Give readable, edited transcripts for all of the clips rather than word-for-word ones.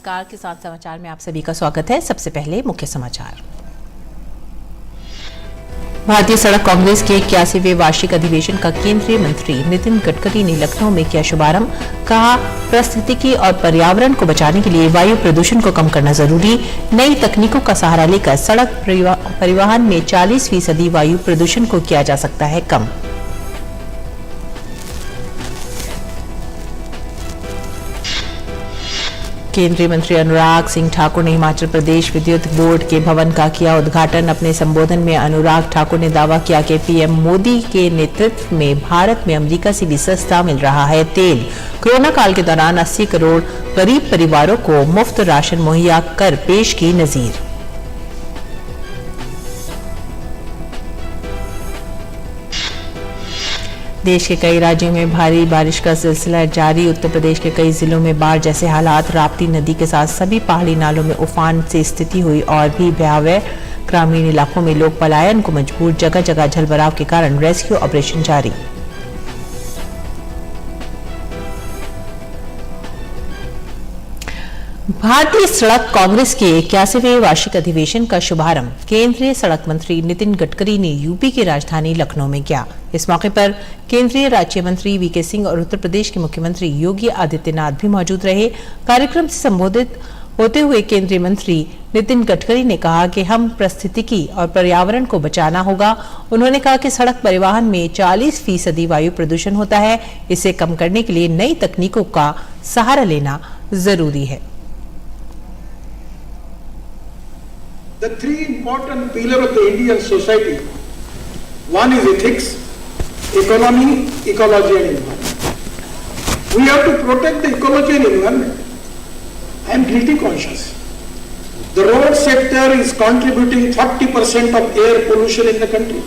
नमस्कार, किसान समाचार में आप सभी का स्वागत है। सबसे पहले मुख्य समाचार। भारतीय सड़क कांग्रेस के 81वें वार्षिक अधिवेशन का केंद्रीय मंत्री नितिन गडकरी ने लखनऊ में किया शुभारंभ। कहा, पारिस्थितिकी और पर्यावरण को बचाने के लिए वायु प्रदूषण को कम करना जरूरी। नई तकनीकों का सहारा लेकर सड़क परिवहन में 40% वायु प्रदूषण को किया जा सकता है कम। केंद्रीय मंत्री अनुराग सिंह ठाकुर ने हिमाचल प्रदेश विद्युत बोर्ड के भवन का किया उद्घाटन। अपने संबोधन में अनुराग ठाकुर ने दावा किया कि पीएम मोदी के नेतृत्व में भारत में अमेरिका से भी सस्ता मिल रहा है तेल। कोरोना काल के दौरान 80 करोड़ गरीब परिवारों को मुफ्त राशन मुहैया कर पेश की नजीर। देश के कई राज्यों में भारी बारिश का सिलसिला जारी। उत्तर प्रदेश के कई जिलों में बाढ़ जैसे हालात। राप्ती नदी के साथ सभी पहाड़ी नालों में उफान से स्थिति हुई और भी भयावह। ग्रामीण इलाकों में लोग पलायन को मजबूर। जगह जगह जलभराव के कारण रेस्क्यू ऑपरेशन जारी। भारतीय सड़क कांग्रेस के 81वें वार्षिक अधिवेशन का शुभारंभ केंद्रीय सड़क मंत्री नितिन गडकरी ने यूपी की राजधानी लखनऊ में किया। इस मौके पर केंद्रीय राज्य मंत्री वीके सिंह और उत्तर प्रदेश के मुख्यमंत्री योगी आदित्यनाथ भी मौजूद रहे। कार्यक्रम से संबोधित होते हुए केंद्रीय मंत्री नितिन गडकरी ने कहा कि हम पारिस्थितिकी और पर्यावरण को बचाना होगा। उन्होंने कहा कि सड़क परिवहन में 40% वायु प्रदूषण होता है। इसे कम करने के लिए नई तकनीकों का सहारा लेना जरूरी है। The three important pillars of the Indian society, one is ethics, economy, ecology and environment. We have to protect the ecology and environment. I am guilty conscious. The road sector is contributing 40% of air pollution in the country.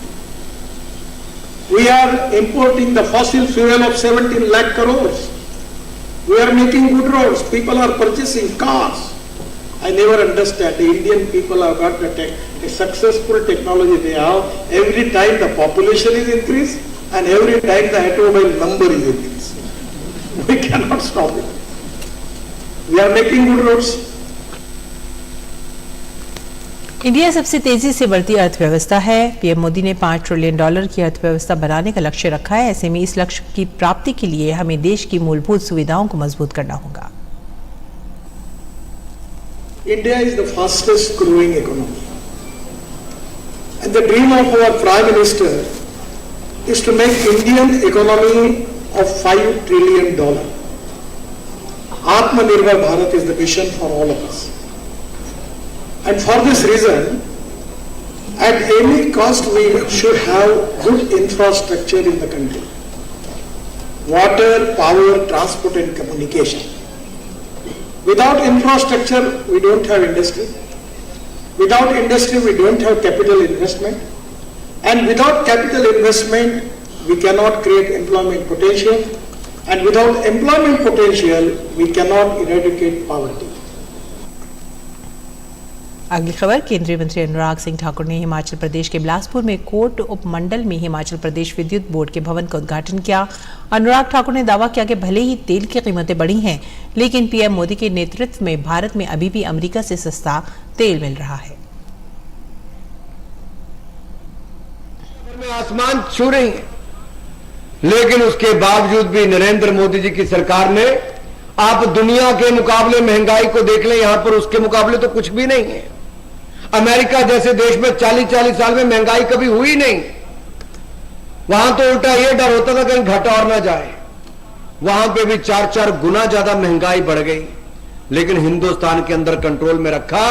We are importing the fossil fuel of 17 lakh crores. We are making good roads. People are purchasing cars. I never understand. The Indian people have got a successful technology they have. Every time the population is increased and every time the automobile number is increased. We cannot stop it. We are making good roads. India सबसे तेजी से बढ़ती अर्थव्यवस्था है। PM Modi ने $5 trillion की अर्थव्यवस्था बनाने का लक्ष्य रखा है। ऐसे में इस लक्ष्य की प्राप्ति के लिए हमें देश की मूलभूत सुविधाओं को मजबूत करना होगा। India is the fastest growing economy. And the dream of our Prime Minister is to make Indian economy of $5 trillion. Atmanirbhar Bharat is the vision for all of us. And for this reason, at any cost we should have good infrastructure in the country. Water, power, transport and communication. Without infrastructure, we don't have industry. Without industry, we don't have capital investment. And without capital investment, we cannot create employment potential. And without employment potential, we cannot eradicate poverty. अगली खबर, केंद्रीय मंत्री अनुराग सिंह ठाकुर ने हिमाचल प्रदेश के बिलासपुर में coat उपमंडल में हिमाचल प्रदेश विद्युत बोर्ड के भवन का उद्घाटन किया। अनुराग ठाकुर ने दावा किया कि भले ही तेल की कीमतें बढ़ी हैं, लेकिन पीएम मोदी के नेतृत्व में भारत में अभी भी अमेरिका से सस्ता तेल मिल रहा है। आसमान छू रही है, लेकिन उसके बावजूद भी नरेंद्र मोदी जी की सरकार ने, आप दुनिया के मुकाबले महंगाई को देख लें, यहां पर उसके मुकाबले तो कुछ भी नहीं है। अमेरिका जैसे देश में 40-40 साल में महंगाई कभी हुई नहीं। वहां तो उल्टा यह डर होता था कहीं घटा और ना जाए। वहां पे भी 4-4 गुना ज्यादा महंगाई बढ़ गई, लेकिन हिंदुस्तान के अंदर कंट्रोल में रखा।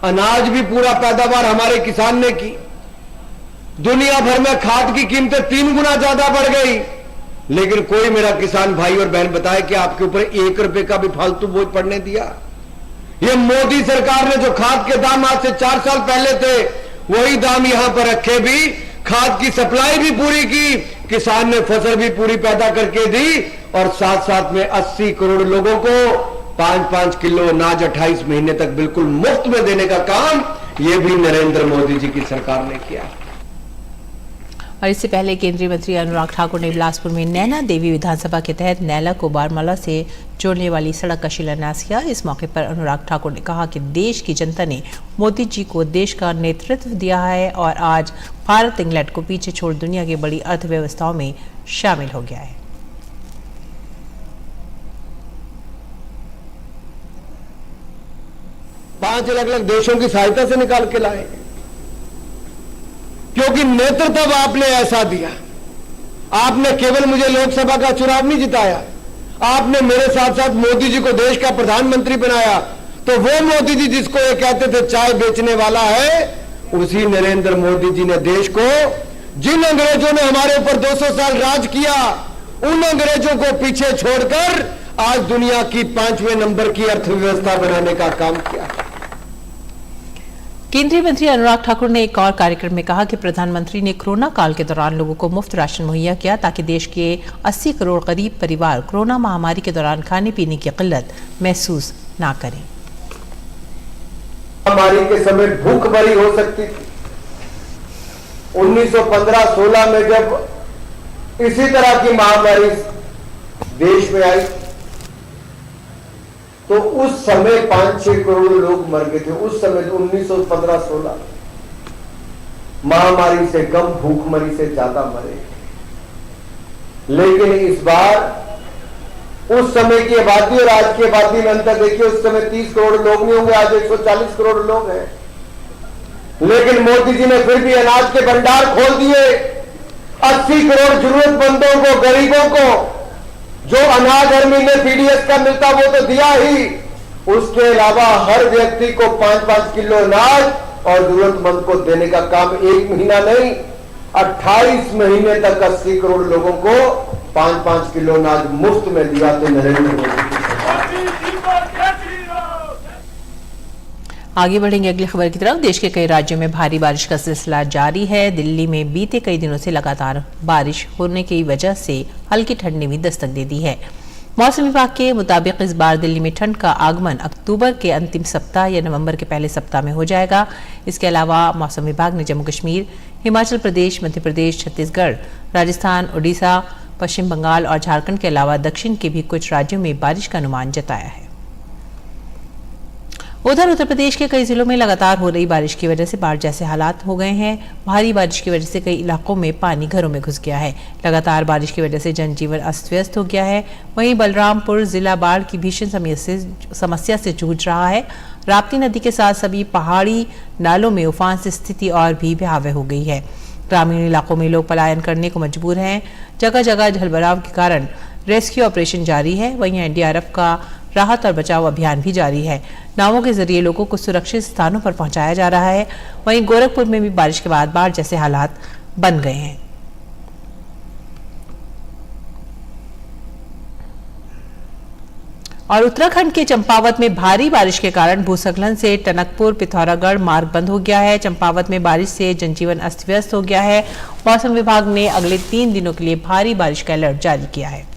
अनाज भी पूरा पैदावार हमारे किसान ने की। दुनिया भर में खाद की कीमतें 3 गुना ज्यादा बढ़ गई, लेकिन कोई मेरा किसान भाई और बहन बताए कि आपके ऊपर 1 रुपए का भी फालतू बोझ पड़ने दिया। ये मोदी सरकार ने जो खाद के दाम आज से 4 साल पहले थे, वही दाम यहां पर रखे भी, खाद की सप्लाई भी पूरी की, किसान ने फसल भी पूरी पैदा करके दी और साथ साथ में 80 करोड़ लोगों को 5-5 किलो अनाज 28 महीने तक बिल्कुल मुफ्त में देने का काम ये भी नरेंद्र मोदी जी की सरकार ने किया। और इससे पहले केंद्रीय मंत्री अनुराग ठाकुर ने बिलासपुर में नैना देवी विधानसभा के तहत नैला को बारमूला से जोड़ने वाली सड़क का शिलान्यास किया। इस मौके पर अनुराग ठाकुर ने कहा कि देश की जनता ने मोदी जी को देश का नेतृत्व दिया है और आज भारत इंग्लैंड को पीछे छोड़ दुनिया की बड़ी अर्थव्यवस्थाओं में शामिल हो गया है। पांच अलग अलग देशों की सहायता से निकाल के लाए, क्योंकि नेतृत्व आपने ऐसा दिया। आपने केवल मुझे लोकसभा का चुनाव नहीं जिताया, आपने मेरे साथ साथ मोदी जी को देश का प्रधानमंत्री बनाया। तो वो मोदी जी जिसको ये कहते थे चाय बेचने वाला है, उसी नरेंद्र मोदी जी ने देश को, जिन अंग्रेजों ने हमारे ऊपर 200 साल राज किया, उन अंग्रेजों को पीछे छोड़कर आज दुनिया की 5वें नंबर की अर्थव्यवस्था बनाने का काम किया। केंद्रीय मंत्री अनुराग ठाकुर ने एक और कार्यक्रम में कहा कि प्रधानमंत्री ने कोरोना काल के दौरान लोगों को मुफ्त राशन मुहैया किया ताकि देश के 80 करोड़ गरीब परिवार कोरोना महामारी के दौरान खाने पीने की किल्लत महसूस ना करें। महामारी के समय भूख भरी हो सकती थी। 1915-16 में जब इसी तरह की महामारी देश में आई तो उस समय 5-6 करोड़ लोग मर गए थे। उस समय 1915-16 महामारी से कम भूखमरी से ज्यादा मरे। लेकिन इस बार उस समय की आबादी और आज की आबादी में अंतर देखिए। उस समय 30 करोड़ लोग नहीं होंगे, आज 140 करोड़ लोग हैं। लेकिन मोदी जी ने फिर भी अनाज के भंडार खोल दिए। 80 करोड़ जरूरतमंदों को, गरीबों को जो अनाज हर महीने पीडीएस का मिलता वो तो दिया ही, उसके अलावा हर व्यक्ति को 5-5 किलो अनाज और जरूरतमंद को देने का काम 1 महीना नहीं 28 महीने तक 80 करोड़ लोगों को 5-5 किलो अनाज मुफ्त में दिया। तो नरेंद्र मोदी। आगे बढ़ेंगे अगली खबर की तरफ। देश के कई राज्यों में भारी बारिश का सिलसिला जारी है। दिल्ली में बीते कई दिनों से लगातार बारिश होने की वजह से हल्की ठंड ने भी दस्तक दे दी है। मौसम विभाग के मुताबिक इस बार दिल्ली में ठंड का आगमन अक्टूबर के अंतिम सप्ताह या नवंबर के पहले सप्ताह में हो जाएगा। इसके अलावा मौसम विभाग ने जम्मू कश्मीर, हिमाचल प्रदेश, मध्य प्रदेश, छत्तीसगढ़, राजस्थान, उड़ीसा, पश्चिम बंगाल और झारखंड के अलावा दक्षिण के भी कुछ राज्यों में बारिश का अनुमान जताया है। उधर उत्तर प्रदेश के कई जिलों में लगातार हो रही बारिश की वजह से बाढ़ जैसे हालात हो गए हैं। भारी बारिश की वजह से कई इलाकों में पानी घरों में घुस गया है। लगातार बारिश की वजह से जनजीवन अस्त व्यस्त हो गया है। वहीं बलरामपुर जिला बाढ़ की भीषण समस्या से जूझ रहा है। राप्ती नदी के साथ सभी पहाड़ी नालों में उफान से स्थिति और भी भयावह हो गई है। ग्रामीण इलाकों में लोग पलायन करने को मजबूर हैं। जगह जगह जलभराव के कारण रेस्क्यू ऑपरेशन जारी है। वहीं एनडीआरएफ का राहत और बचाव अभियान भी जारी है। नावों के जरिए लोगों को सुरक्षित स्थानों पर पहुंचाया जा रहा है। वहीं गोरखपुर में भी बारिश के बाद बाढ़ जैसे हालात बन गए हैं। और उत्तराखंड के चंपावत में भारी बारिश के कारण भूस्खलन से टनकपुर पिथौरागढ़ मार्ग बंद हो गया है। चंपावत में बारिश से जनजीवन अस्त व्यस्त हो गया है। मौसम विभाग ने अगले 3 दिनों के लिए भारी बारिश का अलर्ट जारी किया है।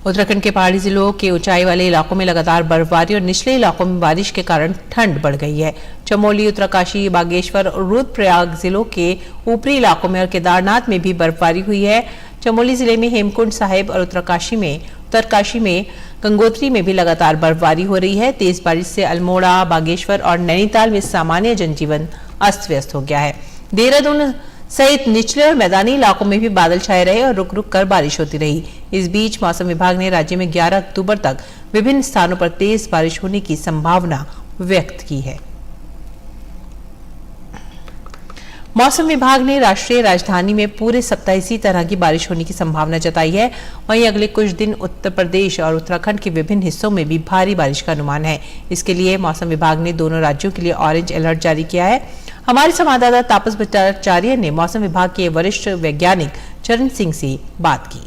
उत्तराखंड के पहाड़ी जिलों के ऊंचाई वाले इलाकों में लगातार बर्फबारी और निचले इलाकों में बारिश के कारण ठंड बढ़ गई है। चमोली, उत्तरकाशी, बागेश्वर और रुद्रप्रयाग जिलों के ऊपरी इलाकों में और केदारनाथ में भी बर्फबारी हुई है। चमोली जिले में हेमकुंड साहिब और उत्तरकाशी में गंगोत्री में भी लगातार बर्फबारी हो रही है। तेज बारिश से अल्मोड़ा, बागेश्वर और नैनीताल में सामान्य जनजीवन अस्त व्यस्त हो गया है। देहरादून सहित निचले और मैदानी इलाकों में भी बादल छाए रहे और रुक रुक कर बारिश होती रही। इस बीच मौसम विभाग ने राज्य में 11 अक्टूबर तक विभिन्न स्थानों पर तेज बारिश होने की संभावना व्यक्त की है। मौसम विभाग ने राष्ट्रीय राजधानी में पूरे सप्ताह इसी तरह की बारिश होने की संभावना जताई है। वहीं अगले कुछ दिन उत्तर प्रदेश और उत्तराखंड के विभिन्न हिस्सों में भी भारी बारिश का अनुमान है। इसके लिए मौसम विभाग ने दोनों राज्यों के लिए ऑरेंज अलर्ट जारी किया है। हमारे संवाददाता तापस भट्टाचार्य ने मौसम विभाग के वरिष्ठ वैज्ञानिक चरण सिंह से बात की।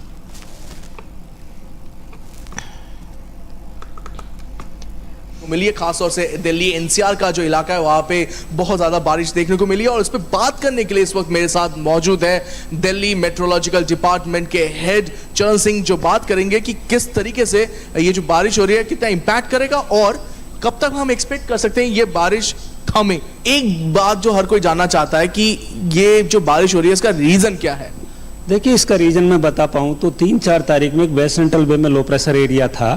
मिली है, खासतौर से दिल्ली एनसीआर का जो इलाका है वहां पे बहुत ज्यादा बारिश देखने को मिली है और इस पर बात करने के लिए इस वक्त मेरे साथ मौजूद है दिल्ली मेट्रोलॉजिकल डिपार्टमेंट के हेड चरण सिंह, जो बात करेंगे कि किस तरीके से ये जो बारिश हो रही है कितना इंपैक्ट करेगा और कब तक हम एक्सपेक्ट कर सकते हैं ये बारिश थमे। एक बात जो हर कोई जानना चाहता है कि ये जो बारिश हो रही है इसका रीजन क्या है? देखिए, इसका रीजन मैं बता पाऊँ तो 3-4 तारीख में एक वेस्ट सेंट्रल वे में लो प्रेशर एरिया था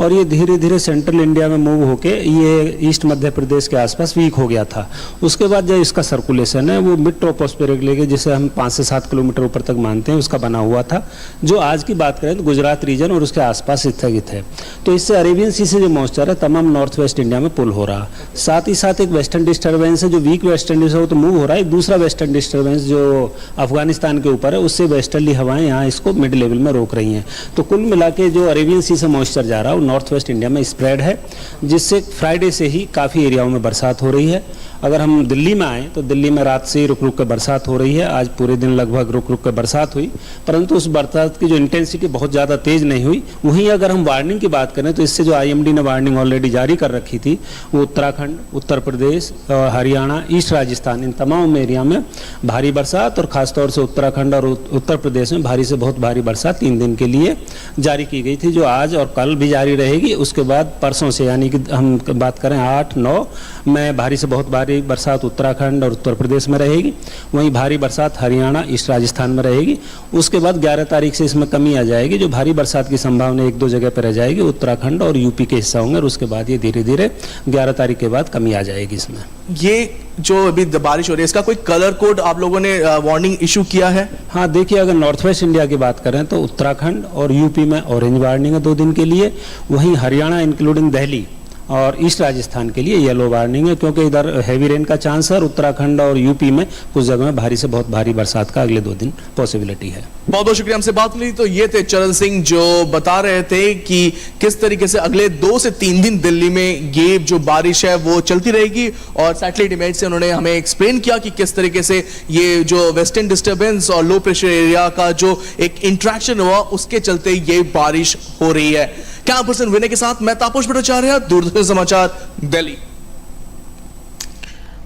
और ये धीरे धीरे सेंट्रल इंडिया में मूव होके ये ईस्ट मध्य प्रदेश के आसपास वीक हो गया था। उसके बाद जो इसका सर्कुलेशन है वो मिड ट्रोपोस्फेरिक लेके जिसे हम 5 से 7 किलोमीटर ऊपर तक मानते हैं उसका बना हुआ था, जो आज की बात करें तो गुजरात रीजन और उसके आसपास स्थगित है। तो इससे अरेबियन सी से जो मॉइस्चर है तमाम नॉर्थ वेस्ट इंडिया में पुल हो रहा। साथ ही साथ एक वेस्टर्न डिस्टर्बेंस है जो वीक वेस्टर्न डिस्टर्बेंस है वो तो मूव हो रहा है। एक दूसरा वेस्टर्न डिस्टर्बेंस जो अफगानिस्तान के ऊपर है उससे वेस्टर्ली हवाएं यहाँ इसको मिड लेवल में रोक रही हैं। तो कुल मिला के जो अरेबियन सी से मॉइस्चर जा रहा है वो नॉर्थ वेस्ट इंडिया में स्प्रेड है, जिससे फ्राइडे से ही काफ़ी एरियाओं में बरसात हो रही है। अगर हम दिल्ली में आएँ तो दिल्ली में रात से ही रुक रुक कर बरसात हो रही है। आज पूरे दिन लगभग रुक रुक कर बरसात हुई, परंतु उस बरसात की जो इंटेंसिटी बहुत ज़्यादा तेज़ नहीं हुई। वहीं अगर हम वार्निंग की बात करें तो इससे जो IMD ने वार्निंग ऑलरेडी जारी कर रखी थी वो उत्तराखंड, उत्तर प्रदेश, हरियाणा, ईस्ट राजस्थान इन तमाम एरिया में भारी बरसात और ख़ासतौर से उत्तराखंड और उत्तर प्रदेश में भारी से बहुत भारी बरसात 3 दिन के लिए जारी की गई थी, जो आज और कल भी जारी रहेगी। उसके बाद परसों से यानी कि हम बात करें 8-9 में भारी से बहुत भारी बरसात उत्तराखंड और उत्तर प्रदेश में रहेगी। वहीं भारी बरसात हरियाणा, ईस्ट राजस्थान में रहेगी। उसके बाद 11 तारीख से इसमें कमी आ जाएगी, जो भारी बरसात की संभावना 1-2 जगह पर रह जाएगी, उत्तराखंड और यूपी के हिस्सा होंगे और उसके बाद ये धीरे धीरे 11 तारीख के बाद कमी आ जाएगी इसमें। ये जो अभी बारिश हो रही है इसका कोई कलर कोड आप लोगों ने वार्निंग इशू किया है? हाँ, देखिए, अगर नॉर्थ वेस्ट इंडिया की बात करें तो उत्तराखंड और यूपी में ऑरेंज वार्निंग है 2 दिन के लिए। वहीं हरियाणा इंक्लूडिंग दिल्ली और ईस्ट राजस्थान के लिए येलो वार्निंग है, क्योंकि इधर हैवी रेन का चांस है और उत्तराखंड और यूपी में कुछ जगह में भारी से बहुत भारी बरसात का अगले 2 दिन पॉसिबिलिटी है। बहुत बहुत शुक्रिया हमसे बात हुई। तो ये थे चरण सिंह जो बता रहे थे कि किस तरीके से अगले 2 से 3 दिन दिल्ली में ये जो बारिश है वो चलती रहेगी और सैटेलाइट इमेज से उन्होंने हमें एक्सप्लेन किया कि किस तरीके से ये जो वेस्टर्न डिस्टर्बेंस और लो प्रेशर एरिया का जो एक इंट्रैक्शन हुआ उसके चलते ये बारिश हो रही है। कैमरा पर्सन विनय के साथ मैं तापस भट्टाचार्य, दूरदर्शन समाचार, दिल्ली।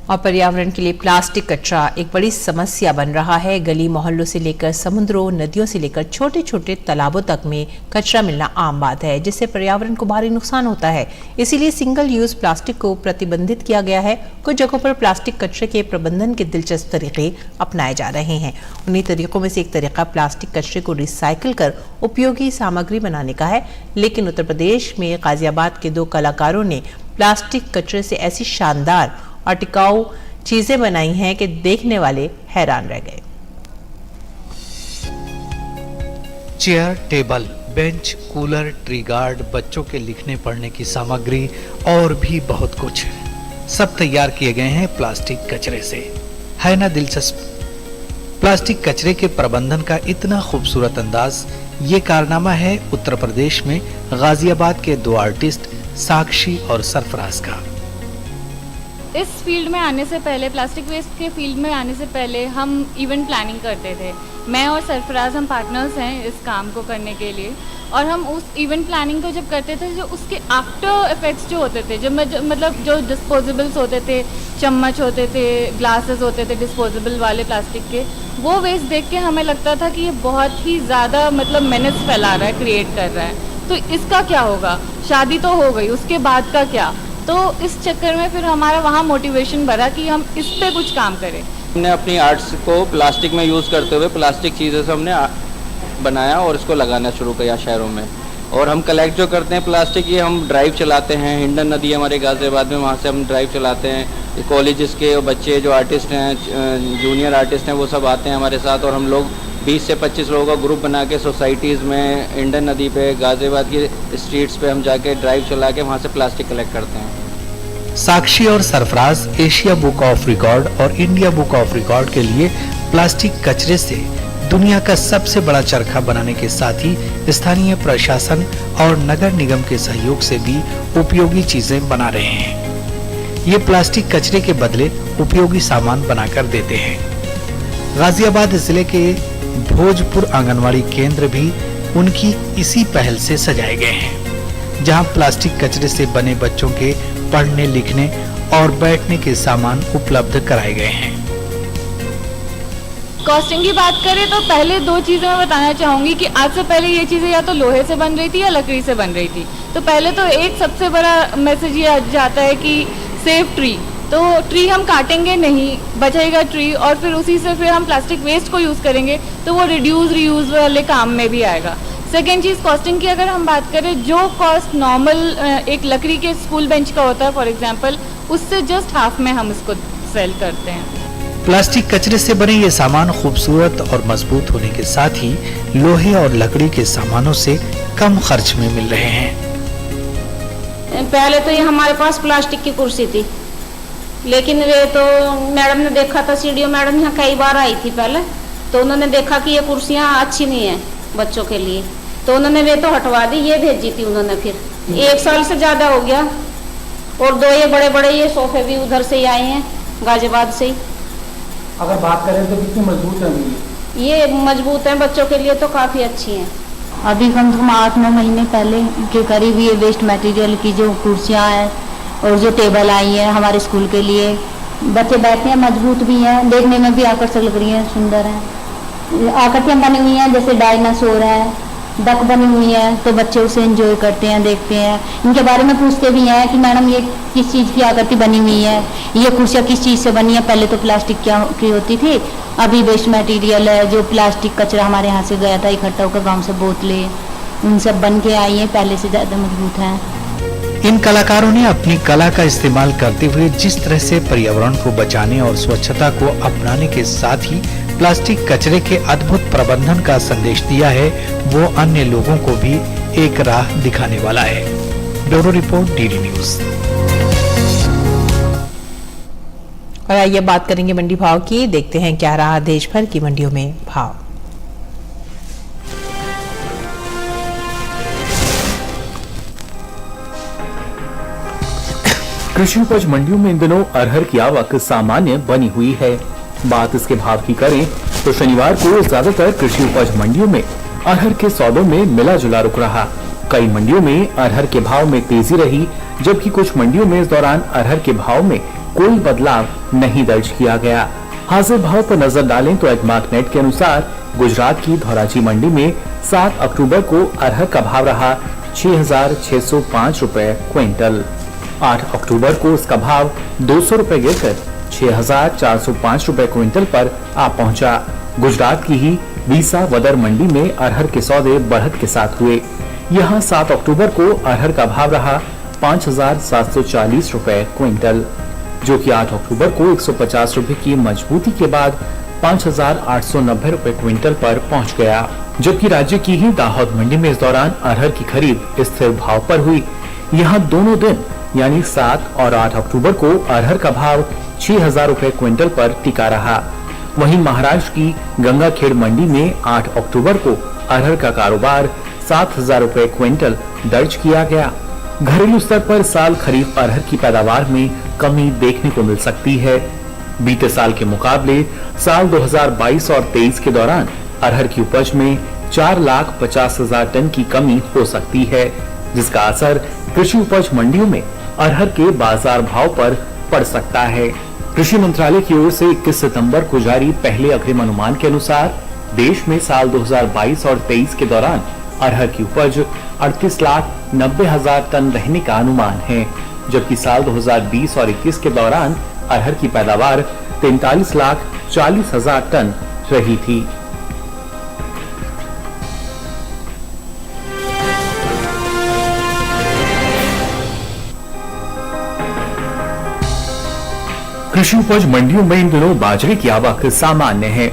और पर्यावरण के लिए प्लास्टिक कचरा एक बड़ी समस्या बन रहा है। गली मोहल्लों से लेकर समुद्रों, नदियों से लेकर छोटे छोटे तालाबों तक में कचरा मिलना आम बात है, जिससे पर्यावरण को भारी नुकसान होता है। इसीलिए सिंगल यूज प्लास्टिक को प्रतिबंधित किया गया है। कुछ जगहों पर प्लास्टिक कचरे के प्रबंधन के दिलचस्प तरीके अपनाए जा रहे हैं। उन्हीं तरीकों में से एक तरीका प्लास्टिक कचरे को रिसाइकिल कर उपयोगी सामग्री बनाने का है। लेकिन उत्तर प्रदेश में गाजियाबाद के 2 कलाकारों ने प्लास्टिक कचरे से ऐसी शानदार और टिकाऊ चीजें बनाई हैं कि देखने वाले हैरान रह गए। Chair, table, bench, cooler, tree guard, बच्चों के लिखने पढ़ने की सामग्री और भी बहुत कुछ सब तैयार किए गए हैं प्लास्टिक कचरे से। है ना दिलचस्प? प्लास्टिक कचरे के प्रबंधन का इतना खूबसूरत अंदाज, ये कारनामा है उत्तर प्रदेश में गाजियाबाद के 2 आर्टिस्ट साक्षी और सरफराज का। इस फील्ड में आने से पहले, प्लास्टिक वेस्ट के फील्ड में आने से पहले हम इवेंट प्लानिंग करते थे। मैं और सरफराज हम पार्टनर्स हैं इस काम को करने के लिए, और हम उस इवेंट प्लानिंग को जब करते थे, जो उसके आफ्टर इफेक्ट्स जो होते थे, मतलब जो डिस्पोजेबल्स होते थे, चम्मच होते थे, ग्लासेस होते थे डिस्पोजेबल वाले प्लास्टिक के, वो वेस्ट देख के हमें लगता था कि ये बहुत ही ज़्यादा मेनेस फैला रहा है, क्रिएट कर रहा है। तो इसका क्या होगा? शादी तो हो गई, उसके बाद का क्या? तो इस चक्कर में फिर हमारा वहाँ मोटिवेशन बढ़ा कि हम इस पे कुछ काम करें। हमने अपनी आर्ट्स को प्लास्टिक में यूज़ करते हुए प्लास्टिक चीज़ों से हमने बनाया और इसको लगाना शुरू किया शहरों में। और हम कलेक्ट जो करते हैं प्लास्टिक, ये हम ड्राइव चलाते हैं। हिंडन नदी हमारे गाजियाबाद में, वहाँ से हम ड्राइव चलाते हैं। कॉलेजेस के बच्चे जो आर्टिस्ट हैं, जूनियर आर्टिस्ट हैं, वो सब आते हैं हमारे साथ और हम लोग 20 से 25 लोगों का ग्रुप बना के सोसाइटीज़ में, हिंडन नदी पे, गाजियाबाद की स्ट्रीट्स पे हम जाके ड्राइव चला के वहाँ से प्लास्टिक कलेक्ट करते हैं। साक्षी और Sarfaraz Asia book of record और इंडिया बुक ऑफ रिकॉर्ड के लिए प्लास्टिक कचरे से दुनिया का सबसे बड़ा चरखा बनाने के साथ ही स्थानीय प्रशासन और नगर निगम के सहयोग से भी उपयोगी चीजें बना रहे हैं। ये प्लास्टिक कचरे के बदले उपयोगी सामान बनाकर देते हैं। गाजियाबाद जिले के भोजपुर आंगनवाड़ी केंद्र भी उनकी इसी पहल से सजाए गए हैं, जहां प्लास्टिक कचरे से बने बच्चों के पढ़ने, लिखने और बैठने के सामान उपलब्ध कराए गए हैं। कॉस्टिंग की बात करें तो पहले 2 चीज़ें मैं बताना चाहूँगी कि आज से पहले ये चीज़ें या तो लोहे से बन रही थी या लकड़ी से बन रही थी। तो पहले तो एक सबसे बड़ा मैसेज ये जाता है कि सेव ट्री, तो ट्री हम काटेंगे नहीं, बचेगा ट्री, और फिर उसी से फिर हम प्लास्टिक वेस्ट को यूज़ करेंगे तो वो रिड्यूस रीयूज़ वाले काम में भी आएगा। सेकेंड चीज़, कॉस्टिंग की अगर हम बात करें, जो कॉस्ट नॉर्मल एक लकड़ी के स्कूल बेंच का होता है फॉर एग्जांपल, उससे जस्ट हाफ में हम इसको सेल करते हैं। प्लास्टिक कचरे से बने ये सामान खूबसूरत और मजबूत होने के साथ ही लोहे और लकड़ी के सामानों से कम खर्च में मिल रहे हैं। पहले तो ये हमारे पास प्लास्टिक की कुर्सी थी, लेकिन वे तो मैडम ने देखा था, सीडीओ मैडम यहाँ कई बार आई थी पहले, तो उन्होंने देखा कि ये कुर्सियाँ अच्छी नहीं है बच्चों के लिए, तो उन्होंने वे तो हटवा दी, ये भेजी थी उन्होंने। फिर 1 साल से ज़्यादा हो गया, और 2 ये बड़े बड़े ये सोफे भी उधर से ही आए हैं, गाजियाबाद से ही। अगर बात करें तो कितनी मजबूत है ये मजबूत है, बच्चों के लिए तो काफ़ी अच्छी हैं। अभी कम से कम 8-9 महीने पहले के करीब ये वेस्ट मटेरियल की जो कुर्सियाँ हैं और जो टेबल आई हैं हमारे स्कूल के लिए, बच्चे बैठते हैं, मजबूत भी हैं, देखने में भी आकर्षक लग रही हैं, सुंदर हैं। आकृतियाँ बनी हुई हैं, जैसे डायनासोर है, डक बनी हुई है, तो बच्चे उसे एंजॉय करते हैं, देखते हैं, इनके बारे में पूछते भी हैं कि मैडम ये किस चीज़ की आकृति बनी हुई है, ये कुर्सियाँ किस चीज़ से बनी है। पहले तो प्लास्टिक की होती थी, अभी वेस्ट मटेरियल है, जो प्लास्टिक कचरा हमारे यहाँ से गया था इकट्ठा होकर गांव से, बोतलें, उन सब बन के आई हैं, पहले से ज़्यादा मजबूत हैं। इन कलाकारों ने अपनी कला का इस्तेमाल करते हुए जिस तरह से पर्यावरण को बचाने और स्वच्छता को अपनाने के साथ ही प्लास्टिक कचरे के अद्भुत प्रबंधन का संदेश दिया है, वो अन्य लोगों को भी एक राह दिखाने वाला है। Bureau report, DD news. और आइए बात करेंगे मंडी भाव की, देखते हैं क्या रहा देश भर की मंडियों में भाव। कृषि उपज मंडियों में इन दिनों अरहर की आवक सामान्य बनी हुई है। बात इसके भाव की करें तो शनिवार को ज्यादातर कृषि उपज मंडियों में अरहर के सौदों में मिला जुला रुख रहा। कई मंडियों में अरहर के भाव में तेजी रही, जबकि कुछ मंडियों में इस दौरान अरहर के भाव में कोई बदलाव नहीं दर्ज किया गया। हाजिर भाव पर नजर डालें तो एडमार्क नेट के अनुसार गुजरात की धौराजी मंडी में 7 अक्टूबर को अरहर का भाव रहा 6,605 रुपए क्विंटल। 8 अक्टूबर को इसका भाव 200 रुपए गिरकर 6,405 रुपए क्विंटल पर आ पहुंचा। गुजरात की ही बीसा वदर मंडी में अरहर के सौदे बढ़त के साथ हुए। यहां 7 अक्टूबर को अरहर का भाव रहा 5,740 रुपए क्विंटल, जो कि 8 अक्टूबर को 150 रुपए की मजबूती के बाद 5,890 रुपए क्विंटल पर पहुंच गया। जबकि राज्य की ही दाहोद मंडी में इस दौरान अरहर की खरीद स्थिर भाव पर हुई। यहाँ दोनों दिन यानी 7 और 8 अक्टूबर को अरहर का भाव 6,000 रुपए क्विंटल पर टिका रहा। वहीं महाराष्ट्र की गंगाखेड़ मंडी में 8 अक्टूबर को अरहर का कारोबार 7,000 रुपए क्विंटल दर्ज किया गया। घरेलू स्तर पर साल खरीफ अरहर की पैदावार में कमी देखने को मिल सकती है। बीते साल के मुकाबले साल 2022 और 23 के दौरान अरहर की उपज में 4,50,000 टन की कमी हो सकती है, जिसका असर कृषि उपज मंडियों में अरहर के बाजार भाव पर पड़ सकता है। कृषि मंत्रालय की ओर से 21 सितंबर को जारी पहले अग्रिम अनुमान के अनुसार देश में साल 2022 और 23 के दौरान अरहर की उपज 38,90,000 टन रहने का अनुमान है, जबकि साल 2020 और 21 के दौरान अरहर की पैदावार 43,40,000 टन रही थी। कृषि उपज मंडियों में इन दिनों बाजरे की आवक सामान्य है।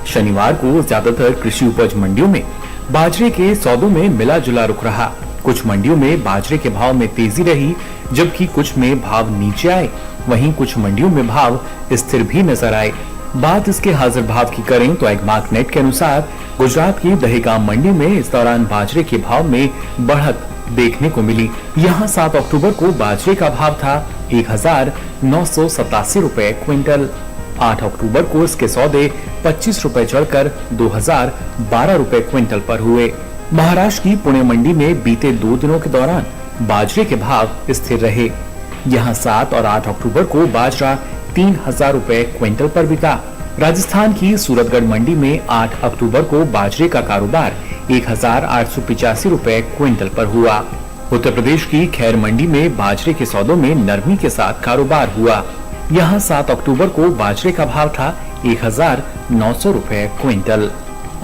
शनिवार को ज्यादातर कृषि उपज मंडियों में बाजरे के सौदों में मिला जुला रुख रहा। कुछ मंडियों में बाजरे के भाव में तेजी रही, जबकि कुछ में भाव नीचे आए। वहीं कुछ मंडियों में भाव स्थिर भी नजर आए। बात इसके हाजिर भाव की करें तो एडमार्क नेट के अनुसार गुजरात की दहेगाम मंडी में इस दौरान बाजरे के भाव में बढ़त देखने को मिली। यहाँ 7 अक्टूबर को बाजरे का भाव था 1,987 रुपए क्विंटल। 8 अक्टूबर को इसके सौदे 25 रुपए चढ़कर 2,012 रुपए क्विंटल पर हुए। महाराष्ट्र की पुणे मंडी में बीते 2 दिनों के दौरान बाजरे के भाव स्थिर रहे। यहाँ 7 और 8 अक्टूबर को बाजरा 3,000 रुपए क्विंटल पर बिका। राजस्थान की सूरतगढ़ मंडी में 8 अक्टूबर को बाजरे का कारोबार 1,885 रुपए क्विंटल पर हुआ। उत्तर प्रदेश की खैर मंडी में बाजरे के सौदों में नरमी के साथ कारोबार हुआ। यहाँ 7 अक्टूबर को बाजरे का भाव था 1,900 रुपए क्विंटल।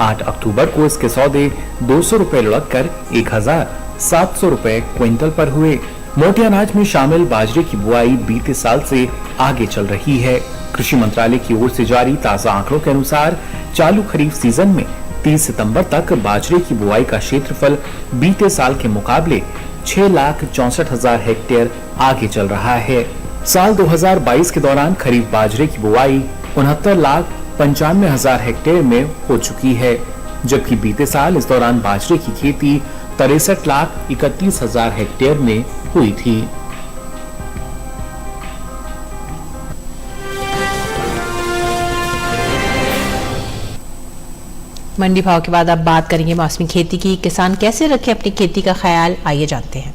8 अक्टूबर को इसके सौदे 200 रुपए लुढ़ककर 1,700 रुपए क्विंटल पर हुए। मोटे अनाज में शामिल बाजरे की बुआई बीते साल से आगे चल रही है। कृषि मंत्रालय की ओर से जारी ताजा आंकड़ों के अनुसार चालू खरीफ सीजन में 30 सितंबर तक बाजरे की बुआई का क्षेत्रफल बीते साल के मुकाबले 6,64,000 हेक्टेयर आगे चल रहा है। साल 2022 के दौरान खरीफ बाजरे की बुआई 69,95,000 हेक्टेयर में हो चुकी है, जबकि बीते साल इस दौरान बाजरे की खेती 63,31,000 हेक्टेयर में हुई थी। मंडी भाव के बाद अब बात करेंगे मौसमी खेती की। किसान कैसे रखें अपनी खेती का ख्याल, आइए जानते हैं।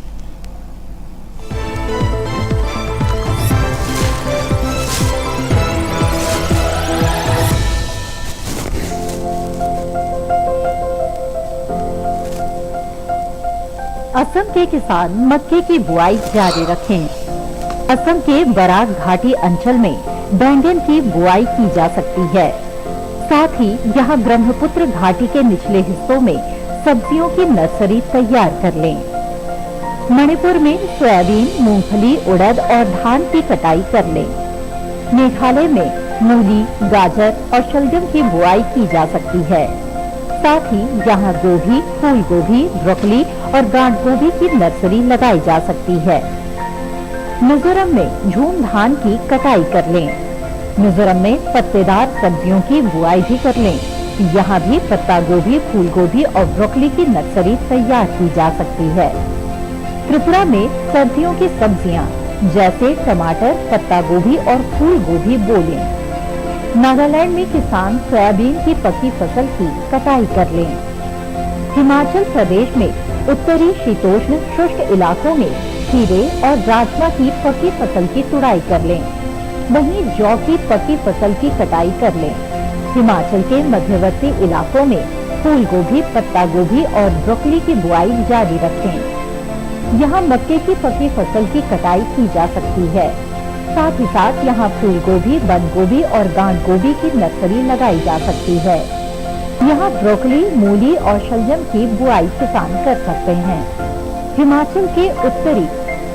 असम के किसान मक्के की बुआई जारी रखें। असम के बराक घाटी अंचल में बैंगन की बुआई की जा सकती है। साथ ही यहां ब्रह्मपुत्र घाटी के निचले हिस्सों में सब्जियों की नर्सरी तैयार कर लें। मणिपुर में सोयाबीन, मूंगफली, उड़द और धान की कटाई कर लें। मेघालय में मूली, गाजर और शलजम की बुआई की जा सकती है। साथ ही यहाँ गोभी, फूल गोभी, ब्रोकली और गांठ गोभी की नर्सरी लगाई जा सकती है। मिजोरम में झूम धान की कटाई कर लें। मिजोरम में पत्तेदार सब्जियों की बुआई भी कर लें। यहाँ भी पत्ता गोभी, फूल गोभी और ब्रोकली की नर्सरी तैयार की जा सकती है। त्रिपुरा में सर्दियों की सब्जियां जैसे टमाटर, पत्ता गोभी और फूल गोभी बो लें। नागालैंड में किसान सोयाबीन की पकी फसल की कटाई कर लें। हिमाचल प्रदेश में उत्तरी शीतोष्ण शुष्क इलाकों में खीरे और राजमा की पकी फसल की तुड़ाई कर लें। वहीं जौ की पकी फसल की कटाई कर लें। हिमाचल के मध्यवर्ती इलाकों में फूल गोभी, पत्ता गोभी और ब्रोकली की बुआई जारी रखें। यहाँ मक्के की पकी फसल की कटाई की जा सकती है। साथ ही साथ यहाँ फूल गोभी, बंद गोभी और गांठ गोभी की नर्सरी लगाई जा सकती है। यहाँ ब्रोकली, मूली और शलजम की बुआई किसान कर सकते हैं। हिमाचल के उत्तरी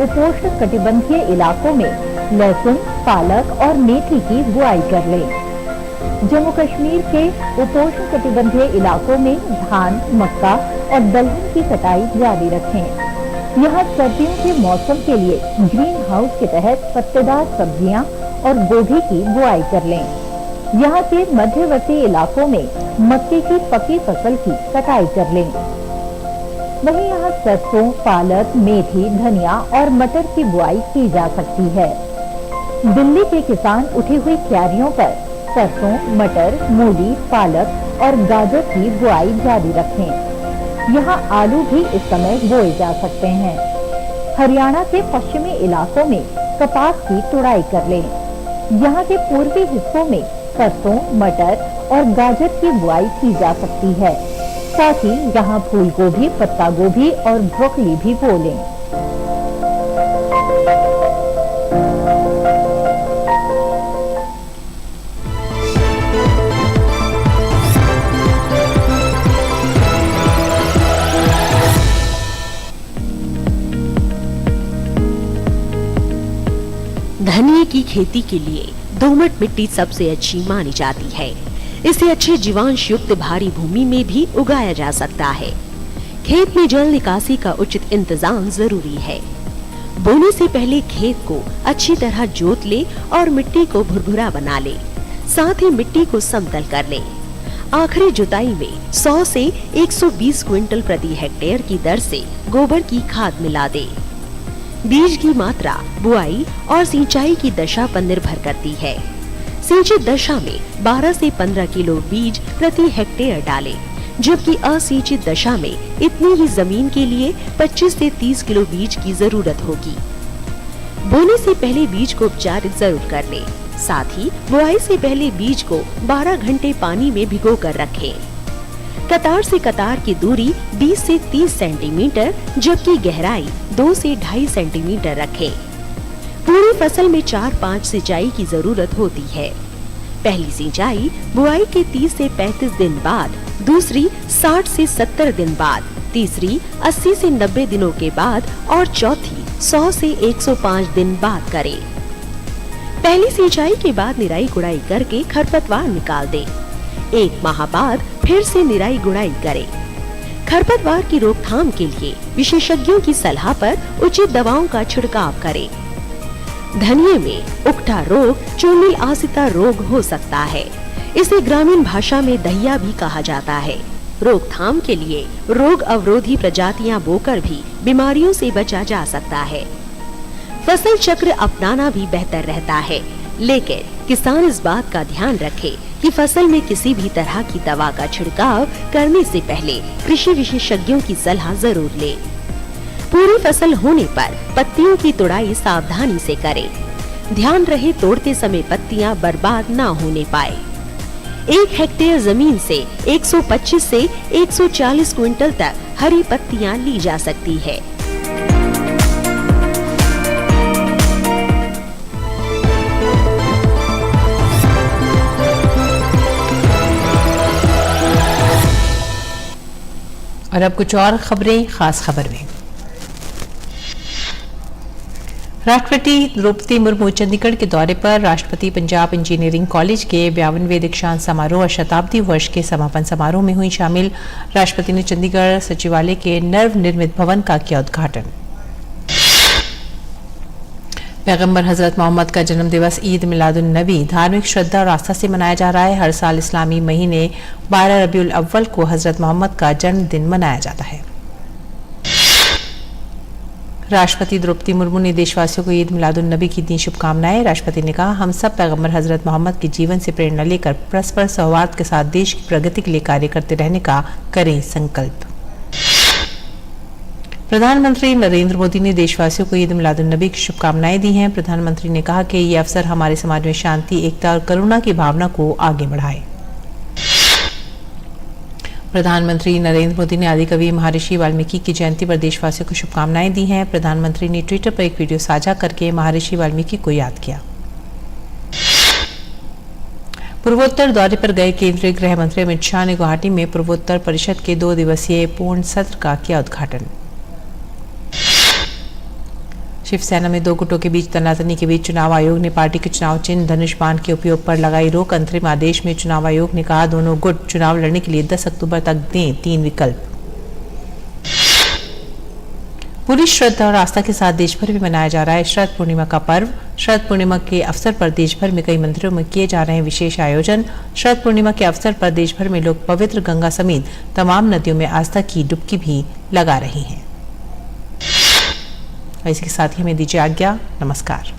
उपोष्ण कटिबंधीय इलाकों में लहसुन, पालक और मेथी की बुआई कर लें। जम्मू कश्मीर के उपोष्ण कटिबंधीय इलाकों में धान, मक्का और दलहन की कटाई जारी रखें। यहाँ सर्दियों के मौसम के लिए ग्रीन हाउस के तहत पत्तेदार सब्जियां और गोभी की बुआई कर लें। यहाँ के मध्यवर्ती इलाकों में मक्के की पकी फसल की कटाई कर लें। वहीं यहाँ सरसों, पालक, मेथी, धनिया और मटर की बुआई की जा सकती है। दिल्ली के किसान उठी हुई क्यारियों पर सरसों, मटर, मूली, पालक और गाजर की बुआई जारी रखें। यहाँ आलू भी इस समय बोए जा सकते हैं। हरियाणा के पश्चिमी इलाकों में कपास की तुड़ाई कर लें। यहाँ के पूर्वी हिस्सों में सरसों, मटर और गाजर की बुआई की जा सकती है। साथ ही यहाँ फूल गोभी, पत्ता गोभी और ब्रोकली भी बो लें। धनिये की खेती के लिए दोमट मिट्टी सबसे अच्छी मानी जाती है। इसे अच्छे जीवांश युक्त भारी भूमि में भी उगाया जा सकता है। खेत में जल निकासी का उचित इंतजाम जरूरी है। बोने से पहले खेत को अच्छी तरह जोत ले और मिट्टी को भुरभुरा बना ले। साथ ही मिट्टी को समतल कर ले। आखिरी जुताई में 100 से 120 क्विंटल प्रति हेक्टेयर की दर से गोबर की खाद मिला दे। बीज की मात्रा बुआई और सिंचाई की दशा पर निर्भर करती है। सिंचित दशा में 12 से 15 किलो बीज प्रति हेक्टेयर डालें, जबकि असिंचित दशा में इतनी ही जमीन के लिए 25 से 30 किलो बीज की जरूरत होगी। बोने से पहले बीज को उपचारित जरूर कर लें। साथ ही बुआई से पहले बीज को 12 घंटे पानी में भिगोकर रखें। कतार से कतार की दूरी 20 से 30 सेंटीमीटर, जबकि गहराई 2 से 2.5 सेंटीमीटर रखें। पूरी फसल में 4-5 सिंचाई की जरूरत होती है। पहली सिंचाई बुआई के 30 से 35 दिन बाद, दूसरी 60 से 70 दिन बाद, तीसरी 80 से 90 दिनों के बाद और चौथी 100 से 105 दिन बाद करें। पहली सिंचाई के बाद निराई गुड़ाई करके खरपतवार निकाल दें। 1 माह बाद फिर से निराई गुड़ाई करें। खरपतवार की रोकथाम के लिए विशेषज्ञों की सलाह पर उचित दवाओं का छिड़काव करें। धनिये में उकठा रोग चूर्णिल आसिता रोग हो सकता है। इसे ग्रामीण भाषा में दहिया भी कहा जाता है। रोकथाम के लिए रोग अवरोधी प्रजातियां बोकर भी बीमारियों से बचा जा सकता है। फसल चक्र अपनाना भी बेहतर रहता है, लेकिन किसान इस बात का ध्यान रखे कि फसल में किसी भी तरह की दवा का छिड़काव करने से पहले कृषि विशेषज्ञों की सलाह जरूर ले। पूरी फसल होने पर पत्तियों की तोड़ाई सावधानी से करें। ध्यान रहे तोड़ते समय पत्तियां बर्बाद ना होने पाए। 1 हेक्टेयर जमीन से 125 से 140 क्विंटल तक हरी पत्तियां ली जा सकती है। और अब कुछ और खबरें खास खबर में। राष्ट्रपति द्रौपदी मुर्मू चंडीगढ़ के दौरे पर राष्ट्रपति पंजाब इंजीनियरिंग कॉलेज के 52वें दीक्षांत समारोह और शताब्दी वर्ष के समापन समारोह में हुई शामिल। राष्ट्रपति ने चंडीगढ़ सचिवालय के नवनिर्मित भवन का किया उद्घाटन। पैगंबर हजरत मोहम्मद का जन्म दिवस ईद मिलादुन नबी धार्मिक श्रद्धा और आस्था से मनाया जा रहा है। हर साल इस्लामी महीने 12 रबीउल अव्वल को हजरत मोहम्मद का जन्मदिन मनाया जाता है। राष्ट्रपति द्रौपदी मुर्मू ने देशवासियों को ईद मिलादुन नबी की दी शुभकामनाएं। राष्ट्रपति ने कहा, हम सब पैगंबर हजरत मोहम्मद के जीवन से प्रेरणा लेकर परस्पर सौहार्द के साथ देश की प्रगति के लिए कार्य करते रहने का करें संकल्प। प्रधानमंत्री नरेंद्र मोदी ने देशवासियों को ईद मिलादुन नबी की शुभकामनाएं दी हैं। प्रधानमंत्री ने कहा कि ये अवसर हमारे समाज में शांति, एकता और करुणा की भावना को आगे बढ़ाए। प्रधानमंत्री नरेंद्र मोदी ने आदिकवि महर्षि वाल्मीकि की जयंती पर देशवासियों को शुभकामनाएं दी हैं। प्रधानमंत्री ने ट्विटर पर एक वीडियो साझा करके महर्षि वाल्मीकि को याद किया। पूर्वोत्तर दौरे पर गए केंद्रीय गृह मंत्री अमित शाह ने गुवाहाटी में पूर्वोत्तर परिषद के 2 दिवसीय पूर्ण सत्र का किया उद्घाटन। शिवसेना में 2 गुटों के बीच तनातनी के बीच चुनाव आयोग ने पार्टी के चुनाव चिन्ह धनुष बाण के उपयोग पर लगाई रोक। अंतरिम आदेश में चुनाव आयोग ने कहा, दोनों गुट चुनाव लड़ने के लिए 10 अक्टूबर तक दें 3 विकल्प। पूरी श्रद्धा और आस्था के साथ देश भर में मनाया जा रहा है शरद पूर्णिमा का पर्व। शरद पूर्णिमा के अवसर पर देश भर में कई मंदिरों में किए जा रहे हैं विशेष आयोजन। शरद पूर्णिमा के अवसर पर देश भर में लोग पवित्र गंगा समेत तमाम नदियों में आस्था की डुबकी भी लगा रहे हैं। इसी के साथ ही हमें दीजिए आज्ञा। नमस्कार।